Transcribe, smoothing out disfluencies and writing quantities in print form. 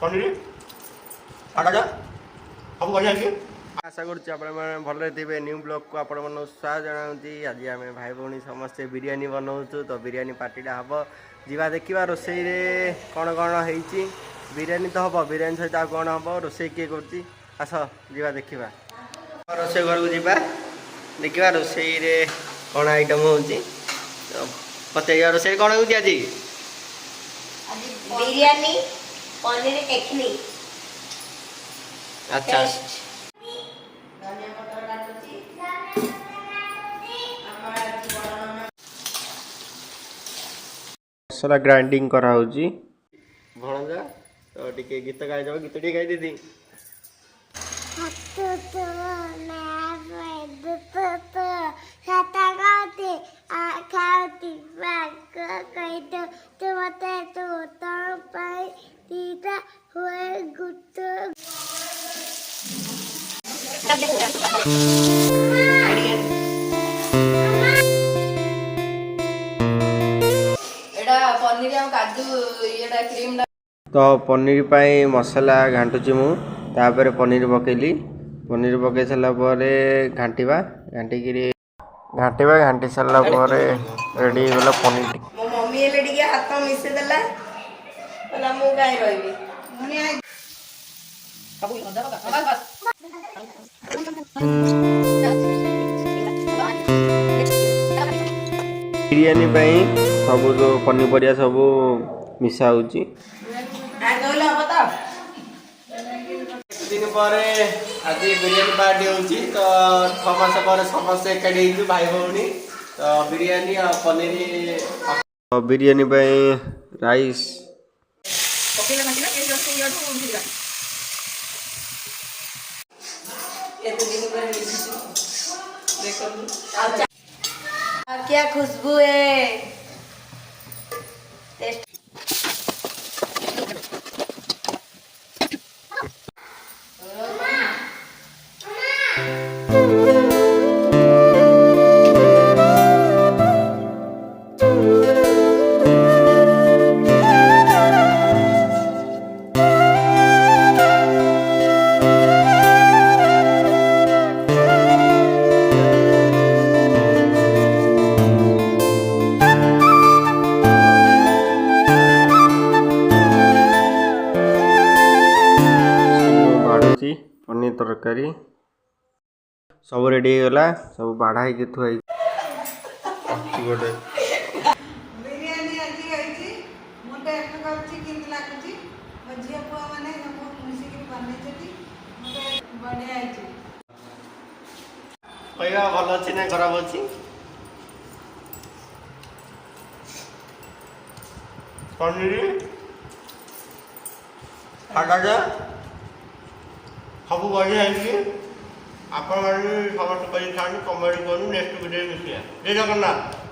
पनीर सादा सब बढ़िया है। आशा करुच्ची आपण भले थे न्यू ब्लॉग को आपण मन उत्साह जनाऊँगी। आज आम भाई भौणी समस्ते बिरियानी बनाऊँ तो बिरियानी पार्टीटा हम जा देखा रोसई कौन कौन होती बिरियानी तो हम बिरियानी सहित आ कौन हम रोसई किए कर आस जा देखा रोसई घर को जा देखा रोसई कौन आइटम हो पचार रोसई कौन हो आज बिरयानी पनीर एखनी। अच्छा मसला ग्राइंडिंग करा होची भणजा तो टिके गीत गाई जाओ गीत टिके गाई दीदी तो पनीर पाई मसला घाटुची मु तापर पनीर पकेली पनीर पकई सारा घाटिबा घाटी सारा रेडी होला पनीर। मो मम्मी एले टिके हाथ मिसे देला बोला मु काई रहबी बिरयानी पाई सब जो पनीपरिया सब मिसा होची दिन पर आज बिरयानी पार्टी होची तो 6 मास पर समस्त एकाठी भाई भौणी तो बिरयानी और पनीर बिरयानी पाई राइस क्या खुशबू है। पनीर तरकारी सब रेडी गला सब बाढ़ा है थुआ गोटे बिरयानी आज होईची मोटे एक करची किंत लागुची झिया पुआ माने सब मिसिक बनेछती मोटे बढ़िया आइची पैसा भल अच्छी ना खराब अच्छी पनीर सादा सब बढ़िया है। आप समस्त कमेंट करूँ नेक्स्ट वीडियो मिसिया जय जगन्नाथ।